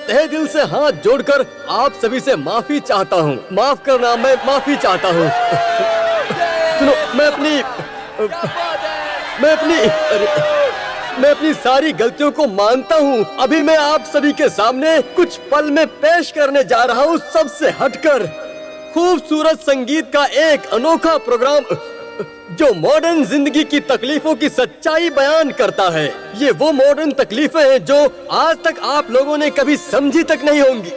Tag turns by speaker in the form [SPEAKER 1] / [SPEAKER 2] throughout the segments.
[SPEAKER 1] तहे दिल से हाथ जोड़कर आप सभी से माफी चाहता हूँ। माफ करना, मैं माफी चाहता हूँ। सुनो, मैं अपनी सारी गलतियों को मानता हूँ। अभी मैं आप सभी के सामने कुछ पल में पेश करने जा रहा हूँ सबसे हटकर खूबसूरत संगीत का एक अनोखा प्रोग्राम जो मॉडर्न जिंदगी की तकलीफों की सच्चाई बयान करता है। ये वो मॉडर्न तकलीफें हैं जो आज तक आप लोगों ने कभी समझी तक नहीं होंगी।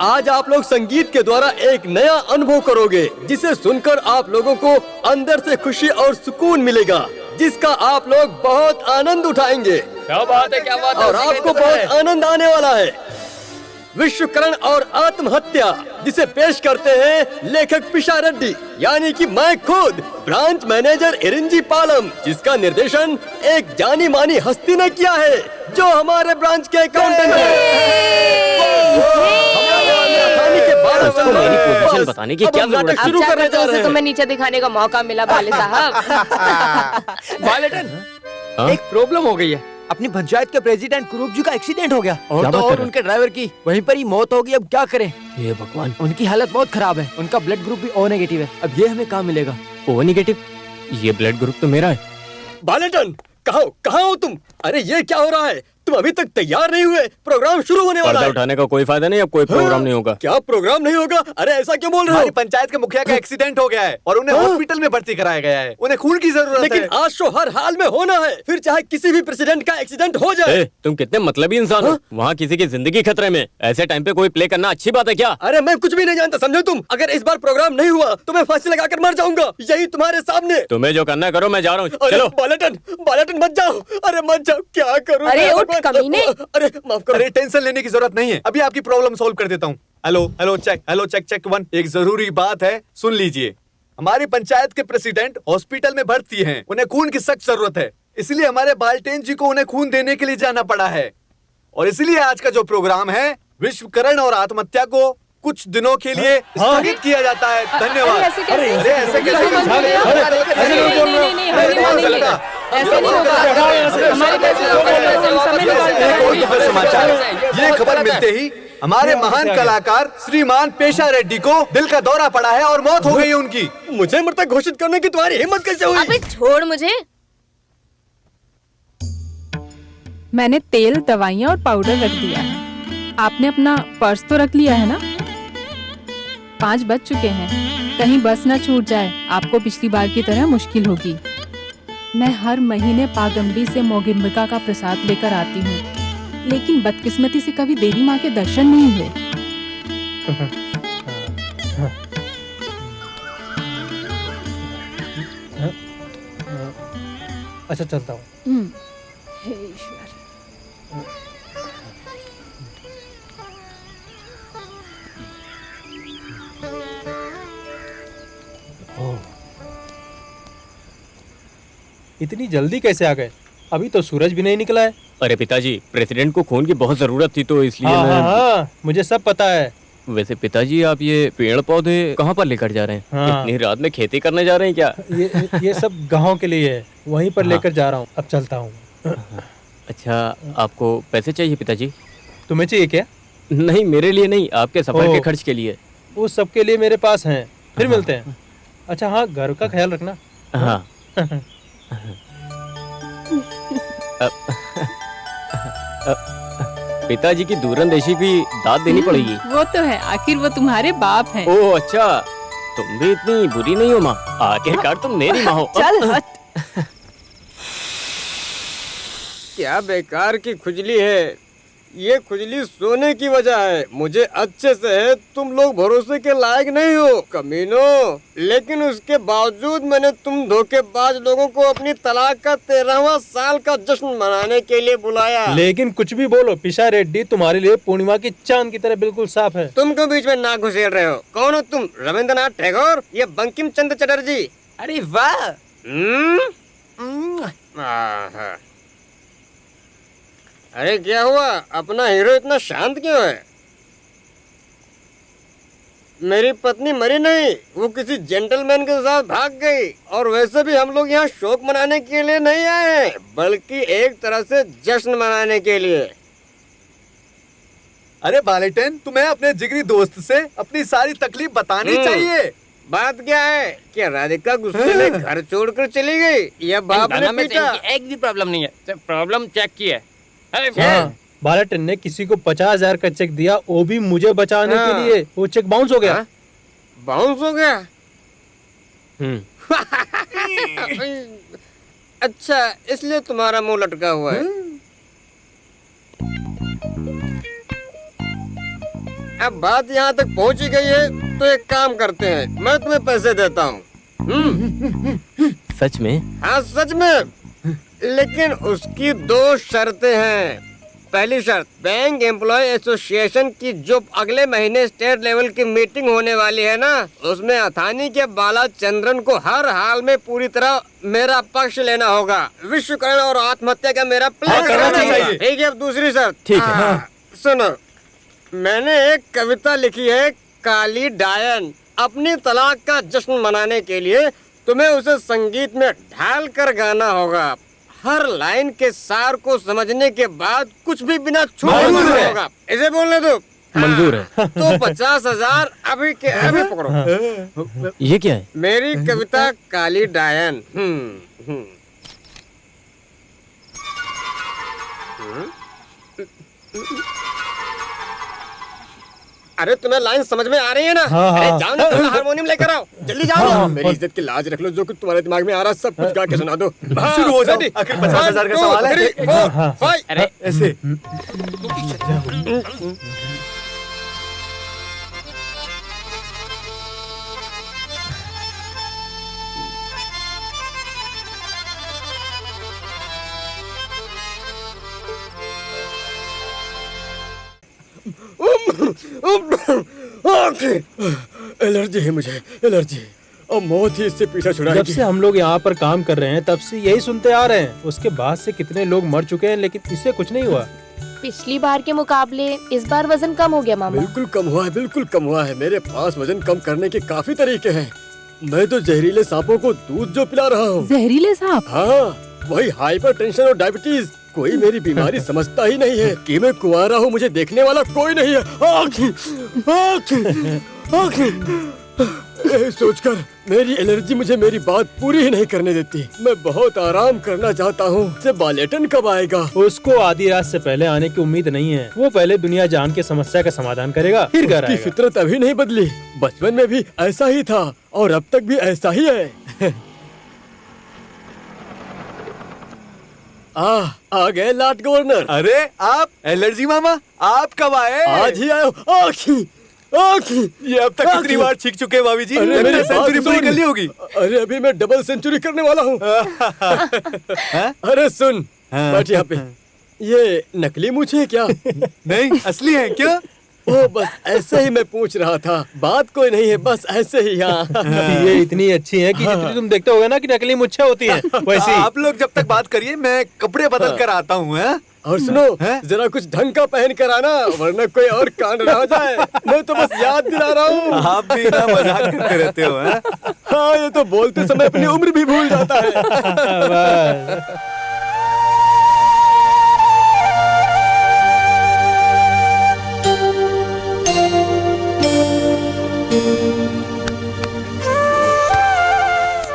[SPEAKER 1] आज आप लोग संगीत के द्वारा एक नया अनुभव करोगे जिसे सुनकर आप लोगों को अंदर से खुशी और सुकून मिलेगा, जिसका आप लोग बहुत आनंद उठाएंगे।
[SPEAKER 2] क्या बात है, क्या बात है।
[SPEAKER 1] और आपको बहुत आनंद आने वाला है। विश्वकरण और आत्महत्या, जिसे पेश करते हैं लेखक पिशा रेड्डी, यानी कि मैं खुद ब्रांच मैनेजर इरिंजी पालम, जिसका निर्देशन एक जानी मानी हस्ती ने किया है जो हमारे ब्रांच के अकाउंटेंट
[SPEAKER 2] उसको मेरी पोजीशन बताने की क्या जरूरत है?
[SPEAKER 1] शुरू करने जा रहे हैं।
[SPEAKER 3] तुम्हें नीचे दिखाने का मौका मिला भाले साहब।
[SPEAKER 2] बालेटन, एक प्रॉब्लम हो गई है। अपनी पंचायत के प्रेसिडेंट कुरूप जी का एक्सीडेंट हो गया और उनके ड्राइवर की वहीं पर ही मौत हो गई। अब क्या करें?
[SPEAKER 1] हे भगवान,
[SPEAKER 2] उनकी हालत बहुत खराब है। उनका ब्लड ग्रुप भी O नेगेटिव है। अब ये हमें कहाँ मिलेगा?
[SPEAKER 1] O negative? ये ब्लड ग्रुप तो मेरा है। बालेटन, कहाँ हो तुम? अरे ये क्या हो रहा है? तुम अभी तक तैयार नहीं हुए? प्रोग्राम शुरू होने वाला है।
[SPEAKER 4] उठाने का कोई फायदा नहीं, अब कोई प्रोग्राम नहीं होगा।
[SPEAKER 1] क्या प्रोग्राम नहीं होगा? अरे ऐसा क्यों बोल रहे हो?
[SPEAKER 5] पंचायत के मुखिया का एक्सीडेंट हो गया है और उन्हें हॉस्पिटल में भर्ती कराया गया है। उन्हें खून की जरूरत है।
[SPEAKER 1] लेकिन आज शो हर हाल में होना है, फिर चाहे किसी भी प्रेसिडेंट का एक्सीडेंट हो जाए।
[SPEAKER 4] तुम कितने मतलबी इंसान हो। वहाँ किसी की जिंदगी खतरे में, ऐसे टाइम पे कोई प्ले करना अच्छी बात है क्या?
[SPEAKER 1] अरे मैं कुछ भी नहीं जानता, समझो तुम। अगर इस बार प्रोग्राम नहीं हुआ तो मैं फांसी लगाकर मर जाऊंगा, यही तुम्हारे सामने।
[SPEAKER 4] तुम्हें जो करना है करो, मैं जा रहा हूँ। चलो।
[SPEAKER 1] बालेटन मत जाओ। अरे मत जाओ, क्या करूँ?
[SPEAKER 3] अरे उठ कमीने।
[SPEAKER 1] अरे माफ करो।
[SPEAKER 5] अरे टेंशन लेने की जरूरत नहीं है, अभी आपकी प्रॉब्लम सॉल्व कर देता हूँ। Hello check 1। एक जरूरी बात है, सुन लीजिए। हमारी पंचायत के प्रेसिडेंट हॉस्पिटल में भर्ती हैं। उन्हें खून की सख्त जरूरत है, इसलिए हमारे बाल्टेन जी को उन्हें खून देने के लिए जाना पड़ा है। और इसलिए आज का जो प्रोग्राम है, विश्वकरण और आत्महत्या को कुछ दिनों के लिए स्थगित किया जाता है। धन्यवाद।
[SPEAKER 3] अरे ऐसे कैसे?
[SPEAKER 5] समाचार ये खबर मिलते ही हमारे महान कलाकार श्रीमान पेशा रेड्डी को दिल का दौरा पड़ा है और मौत हो गई है उनकी।
[SPEAKER 1] मुझे मृतक घोषित करने की तुम्हारी हिम्मत कैसे हुई?
[SPEAKER 3] अबे छोड़ मुझे।
[SPEAKER 6] मैंने तेल, दवाइयाँ और पाउडर रख दिया है। आपने अपना पर्स तो रख लिया है ना? 5 बज चुके हैं, कहीं बस न छूट जाए। आपको पिछली बार की तरह मुश्किल होगी। मैं हर महीने पागंबी से मोगिम्बिका का प्रसाद लेकर आती हूँ, लेकिन बदकिस्मती से कभी देवी माँ के दर्शन नहीं हुए।
[SPEAKER 7] अच्छा चलता हूँ।
[SPEAKER 6] हे ईश्वर।
[SPEAKER 7] इतनी जल्दी कैसे आ गए? अभी तो सूरज भी नहीं निकला है।
[SPEAKER 4] अरे पिताजी, प्रेसिडेंट को खून की बहुत जरूरत थी तो इसलिए
[SPEAKER 7] हाँ, मुझे सब पता है।
[SPEAKER 4] वैसे पिताजी, आप ये पेड़ पौधे कहाँ पर लेकर जा रहे हैं?
[SPEAKER 7] हाँ।
[SPEAKER 4] इतनी रात में खेती करने जा रहे हैं क्या?
[SPEAKER 7] ये सब गाँव के लिए है, वहीं पर लेकर जा रहा हूँ। अब चलता हूँ।
[SPEAKER 4] अच्छा, आपको पैसे चाहिए पिताजी?
[SPEAKER 7] तुम्हें चाहिए क्या?
[SPEAKER 4] नहीं, मेरे लिए नहीं, आपके सफर के खर्च के लिए।
[SPEAKER 7] वो सबके लिए मेरे पास हैं, फिर मिलते हैं। अच्छा हाँ, घर का ख्याल रखना।
[SPEAKER 4] हाँ। पिताजी की दूरंदेशी भी दाद देनी पड़ेगी।
[SPEAKER 6] वो तो है, आखिर वो तुम्हारे बाप हैं।
[SPEAKER 4] ओह अच्छा, तुम भी इतनी बुरी नहीं हो माँ, आखिरकार तुम मेरी माँ हो।
[SPEAKER 6] चल हट।
[SPEAKER 1] क्या बेकार की खुजली है। ये खुजली सोने की वजह है। मुझे अच्छे से है, तुम लोग भरोसे के लायक नहीं हो कमीनों। लेकिन उसके बावजूद मैंने तुम धोखेबाज लोगों को अपनी तलाक का 13वां साल का जश्न मनाने के लिए बुलाया।
[SPEAKER 7] लेकिन कुछ भी बोलो पिशा रेड्डी, तुम्हारे लिए पूर्णिमा की चांद की तरह बिल्कुल साफ है।
[SPEAKER 1] तुम क्यों बीच में नाक घुसेड़ रहे हो? कौन हो तुम? रविंद्रनाथ टैगोर या बंकिम चंद्र चटर्जी?
[SPEAKER 2] अरे वाह।
[SPEAKER 1] आहा। अरे क्या हुआ? अपना हीरो इतना शांत क्यों है? मेरी पत्नी मरी नहीं, वो किसी जेंटलमैन के साथ भाग गई। और वैसे भी हम लोग यहाँ शोक मनाने के लिए नहीं आए हैं, बल्कि एक तरह से जश्न मनाने के लिए।
[SPEAKER 5] अरे बालेटन, तुम्हें अपने जिगरी दोस्त से अपनी सारी तकलीफ बतानी चाहिए।
[SPEAKER 8] बात क्या है कि राधिका गुस्से में घर छोड़कर चली गई या बाप ने पीटा?
[SPEAKER 4] एक भी प्रॉब्लम नहीं है, प्रॉब्लम चेक की है।
[SPEAKER 7] हाँ, बालेटन ने किसी को 50,000 का चेक दिया, वो भी मुझे बचाने के लिए। वो चेक बाउंस हो गया।
[SPEAKER 8] बाउंस हो गया? अच्छा, इसलिए तुम्हारा मुंह लटका हुआ है। अब बात यहाँ तक पहुँची गई है तो एक काम करते हैं, मैं तुम्हें पैसे देता हूँ।
[SPEAKER 4] सच में?
[SPEAKER 8] हाँ सच में, लेकिन उसकी 2 शर्तें हैं। पहली शर्त, बैंक एम्प्लॉय एसोसिएशन की जो अगले महीने स्टेट लेवल की मीटिंग होने वाली है ना, उसमें अथानी के बालाचंद्रन को हर हाल में पूरी तरह मेरा पक्ष लेना होगा। विश्वकर्मा और आत्महत्या का मेरा प्लान करना चाहिए। ठीक है। अब दूसरी शर्त,
[SPEAKER 4] ठीक है।
[SPEAKER 8] सुनो, मैंने एक कविता लिखी है, काली डायन। अपनी तलाक का जश्न मनाने के लिए तुम्हें उसे संगीत में ढाल कर गाना होगा। हर लाइन के सार को समझने के बाद कुछ भी बिना छूटे बोलना होगा। इसे बोलने दो।
[SPEAKER 4] मंजूर है।
[SPEAKER 8] तो 50,000 अभी के अभी पकड़ो।
[SPEAKER 4] ये क्या है?
[SPEAKER 8] मेरी कविता काली डायन। अरे तुम्हें लाइन समझ में आ रही है ना?
[SPEAKER 7] हाँ, हाँ।
[SPEAKER 8] अरे जाओ ना, तुम्हें हारमोनियम लेकर आओ, जल्दी जाओ। मेरी इज्जत की लाज रख लो, जो कुछ तुम्हारे दिमाग में आ रहा है सब कुछ गा के सुना दो।
[SPEAKER 5] शुरू हो जाओ। आखिर 50,000 का सवाल है।
[SPEAKER 8] अरे
[SPEAKER 5] ऐसे
[SPEAKER 1] एलर्जी है मुझे, एलर्जी। अब मौत ही इससे पीछा छुड़ाएगी।
[SPEAKER 7] जब से हम लोग यहाँ पर काम कर रहे हैं तब से यही सुनते आ रहे हैं। उसके बाद से कितने लोग मर चुके हैं, लेकिन इससे कुछ नहीं हुआ।
[SPEAKER 3] पिछली बार के मुकाबले इस बार वजन कम हो गया मामा।
[SPEAKER 1] बिल्कुल कम हुआ है, बिल्कुल कम हुआ है। मेरे पास वजन कम करने के काफी तरीके हैं। मैं तो जहरीले सांपों को दूध जो पिला रहा हूँ।
[SPEAKER 6] जहरीले सांप?
[SPEAKER 1] हाँ, वही हाइपर टेंशन और डायबिटीज। कोई मेरी बीमारी समझता ही नहीं है कि मैं कुंवारा हूँ, मुझे देखने वाला कोई नहीं है। सोचकर मेरी एलर्जी मुझे मेरी बात पूरी ही नहीं करने देती। मैं बहुत आराम करना चाहता हूँ। से बालेटन कब आएगा?
[SPEAKER 7] उसको आधी रात से पहले आने की उम्मीद नहीं है। वो पहले दुनिया जान के समस्या का समाधान करेगा, फिर घर
[SPEAKER 1] उसकी
[SPEAKER 7] आएगा।
[SPEAKER 1] फितरत अभी नहीं बदली। बचपन में भी ऐसा ही था और अब तक भी ऐसा ही है। आ गए लॉर्ड गवर्नर।
[SPEAKER 5] अरे आप एलर्जी मामा, आप कब आए?
[SPEAKER 1] आज ही आए हो।
[SPEAKER 5] ये अब तक कितनी बार छींक चुके हैं भाभी जी?
[SPEAKER 1] अरे मेरी बात
[SPEAKER 5] सेंचुरी पूरी
[SPEAKER 1] सुन।
[SPEAKER 5] कर ली होगी।
[SPEAKER 1] अरे अभी मैं डबल सेंचुरी करने वाला हूँ। अरे सुन, बैठ यहाँ पे। ये नकली मूंछ है क्या?
[SPEAKER 5] नहीं, असली है क्या?
[SPEAKER 1] ओ बस ऐसे ही मैं पूछ रहा था, बात कोई नहीं है, बस ऐसे ही। हाँ।
[SPEAKER 7] ये इतनी अच्छी है कि जितनी तुम देखते होगे ना कि नकली मुच्छे होती हैं, वैसी।
[SPEAKER 5] आप लोग जब तक बात करिए, मैं कपड़े बदल कर आता हूँ।
[SPEAKER 1] और सुनो, जरा कुछ ढंग का पहन कर आना, वरना कोई और कांड ना हो जाए। मैं तो बस याद दिला रहा हूँ।
[SPEAKER 5] आप भी ना मजाक करते रहते हो।
[SPEAKER 1] हाँ, ये तो बोलते समय अपनी उम्र भी भूल जाता है।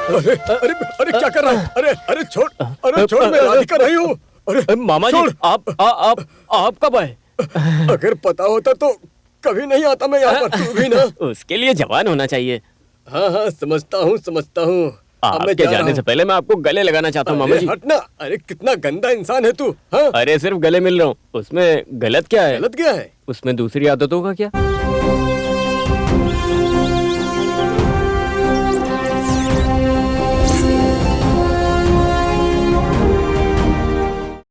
[SPEAKER 7] बस।
[SPEAKER 1] अरे अरे अरे क्या कर रहा है? अरे छोड़, अरे छोड़, मैं राधिका नहीं हूँ। अरे
[SPEAKER 4] मामा जी, आप कब आए?
[SPEAKER 1] अगर पता होता तो कभी नहीं आता मैं यहाँ पर। तू भी ना।
[SPEAKER 4] उसके लिए जवान होना चाहिए।
[SPEAKER 1] हाँ हाँ, समझता हूँ समझता हूँ। अब मैं
[SPEAKER 4] आपके
[SPEAKER 1] जा रहा
[SPEAKER 4] जाने से
[SPEAKER 1] हूँ।
[SPEAKER 4] पहले मैं आपको गले लगाना चाहता हूँ मामा
[SPEAKER 1] अरे
[SPEAKER 4] जी।
[SPEAKER 1] हटना। अरे कितना गंदा इंसान है तू। हाँ,
[SPEAKER 4] अरे सिर्फ गले मिल रहा हूँ, उसमें गलत क्या है?
[SPEAKER 1] गलत क्या है?
[SPEAKER 4] उसमें दूसरी आदतों का क्या?